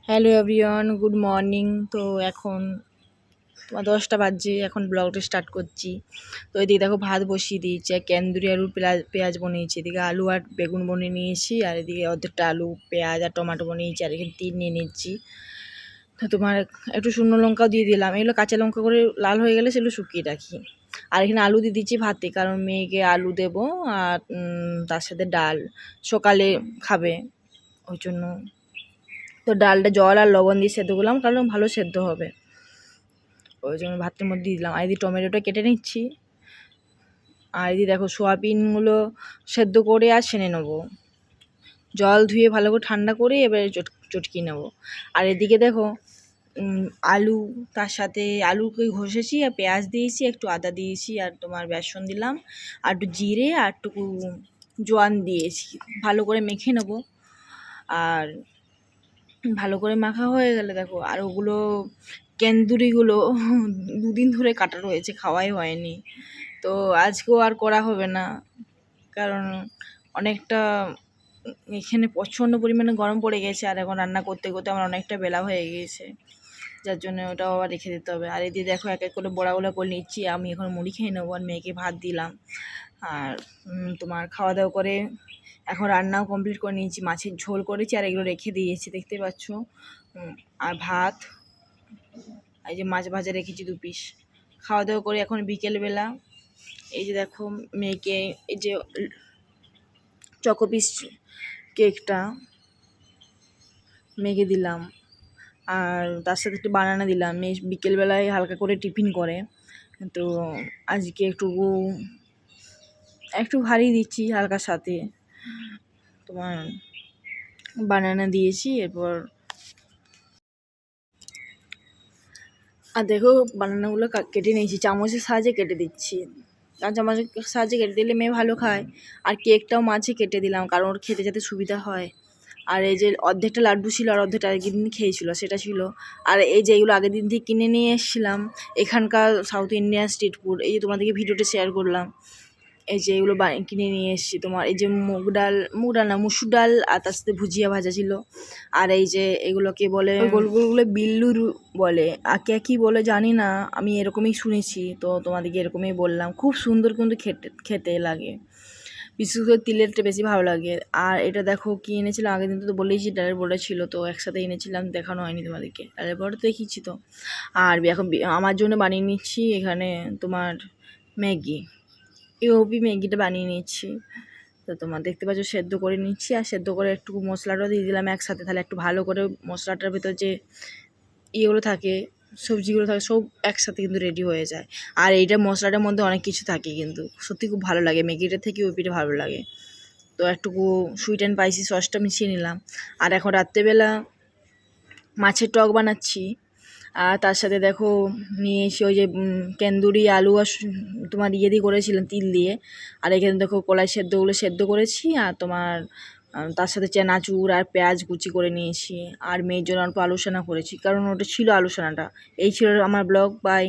Hello everyone, good morning. তো এখন তোমার 10টা বাজে, এখন ব্লগটা স্টার্ট করছি। তো এদিকে দেখো ভাত বসিয়ে দিয়েছি, আর কেন্দুরি আলু পেঁয়াজ বানিয়েছি। এদিকে আলু আর বেগুন বনিয়ে নিয়েছি, আর এদিকে অর্ধেকটা আলু পেঁয়াজ আর টমেটো বানিয়েছি, আর এখানে তিল নিয়ে নিচ্ছি। তো তোমার একটু শুকনো লঙ্কাও দিয়ে দিলাম। এগুলো কাঁচা লঙ্কা করে লাল হয়ে গেলে সেগুলো শুকিয়ে রাখি। আর এখানে আলু দিয়ে দিচ্ছি ভাতে, কারণ মেয়েকে আলু দেবো আর তার সাথে ডাল সকালে খাবে, ওই জন্য। তো ডালটা জল আর লবণ দিয়ে সেদ্ধ করলাম, কারণ ভালো সেদ্ধ হবে, ওই জন্য ভাতের মধ্যে দিয়ে দিলাম। আর এদিকে টমেটোটা কেটে নিচ্ছি, আর এদিকে দেখো সোয়াবিনগুলো সেদ্ধ করে আর ছেনে নেবো, জল ধুয়ে ভালো করে ঠান্ডা করে এবারে চটকিয়ে নেবো। আর এদিকে দেখো আলু, তার সাথে আলুকে ঘষেছি আর পেঁয়াজ দিয়েছি, একটু আদা দিয়েছি, আর তোমার বেসন দিলাম, আর একটু জিরে আর একটু জোয়ান দিয়েছি, ভালো করে মেখে নেবো। আর ভালো করে মাখা হয়ে গেলে দেখো, আর ওগুলো কেন্দুরিগুলো দুদিন ধরে কাটা রয়েছে, খাওয়াই হয়নি। তো আজকেও আর করা হবে না, কারণ অনেকটা এখানে প্রচণ্ড পরিমাণে গরম পড়ে গেছে, আর এখন রান্না করতে করতে আমার অনেকটা বেলা হয়ে গিয়েছে, যার জন্য ওটাও আবার রেখে দিতে হবে। আর এদিকে দেখো এক এক করে বড়াগুলো করে নিচ্ছি, আমি এখন মুড়ি খেয়ে নেবো, আর মেয়েকে ভাত দিলাম। আর তোমার খাওয়া দাওয়া করে এখন রান্নাও কমপ্লিট করে নিয়েছি, মাছের ঝোল করেছি আর এগুলো রেখে দিয়েছি, দেখতে পাচ্ছ। আর ভাত, এই যে মাছ ভাজা রেখেছি 2 পিস। খাওয়া দাওয়া করে এখন বিকেলবেলা এই যে দেখো মেয়েকে এই যে চকোপিস কেকটা মেখে দিলাম, আর তার সাথে একটু বানানা দিলাম। মেয়ে বিকেলবেলায় হালকা করে টিফিন করে, তো আজকে একটু ভারী দিচ্ছি, হালকার সাথে তোমার বানানা দিয়েছি। এরপর আর দেখো বানানাগুলো কেটে নিয়েছি, চামচের সাহায্যে কেটে দিচ্ছি, কারণ চামচের সাহায্যে কেটে দিলে মেয়ে ভালো খায়। আর কেকটাও মাঝে কেটে দিলাম, কারণ ওর খেতে যাতে সুবিধা হয়। আর এই যে অর্ধেকটা লাড্ডু ছিল, আর অর্ধেকটা আগের দিন খেয়েছিল, সেটা ছিল। আর এই যে এগুলো আগের দিন থেকে কিনে নিয়ে এসেছিলাম এখানকার সাউথ ইন্ডিয়ান স্ট্রিট ফুড, এই যে তোমাদেরকে ভিডিওটা শেয়ার করলাম। এই যে এগুলো কিনে নিয়ে এসেছি, তোমার এই যে মুগ ডাল না মুসুর ডাল, আর তার সাথে ভুজিয়া ভাজা ছিল। আর এই যে এগুলোকে বলে গোল গোলগুলো বিল্লুর বলে, আর কে কী বলে জানি না, আমি এরকমই শুনেছি, তো তোমাদেরকে এরকমই বললাম। খুব সুন্দর কিন্তু খেতে লাগে, বিশেষ করে তিলেরটা বেশি ভালো লাগে। আর এটা দেখো কি এনেছিলাম, আগের দিন তো বলেইছি ডালের বড়া ছিল, তো একসাথে এনেছিলাম, দেখানো হয়নি তোমাদেরকে। ডালের বড়া তো দেখিয়েছি তো। আর এখন আমার জন্য বানিয়ে নিচ্ছি এখানে তোমার ম্যাগি, ইউপি ম্যাগিটা বানিয়ে নিচ্ছি। তো তোমার দেখতে পাচ্ছ সেদ্ধ করে নিচ্ছি, আর সেদ্ধ করে একটু মশলাটাও দিয়ে দিলাম একসাথে, তাহলে একটু ভালো করে মশলাটার ভেতর যে ইয়েগুলো থাকে, সবজিগুলো থাকে, সব একসাথে কিন্তু রেডি হয়ে যায়। আর এইটা মশলাটার মধ্যে অনেক কিছু থাকে, কিন্তু সত্যি খুব ভালো লাগে, ম্যাগিটা থেকে ইউপিটা ভালো লাগে। তো একটুকু সুইট অ্যান্ড স্পাইসি সসটা মিশিয়ে নিলাম। আর এখন রাত্রেবেলা মাছের টক বানাচ্ছি, আর তার সাথে দেখো নিয়ে এসে ওই যে কেন্দুরি আলু আর তোমার ইয়ে দিয়ে করেছিলাম তিল দিয়ে। আর এখানে দেখো কলাই সেদ্ধগুলো সেদ্ধ করেছি, আর তোমার তার সাথে চানাচুর আর পেঁয়াজ কুচি করে নিয়েছি। আর মেয়ের জন্য অল্প আলু সানা করেছি, কারণ ওটা ছিল আলু সানাটা। এই ছিল আমার ব্লগ। বাই।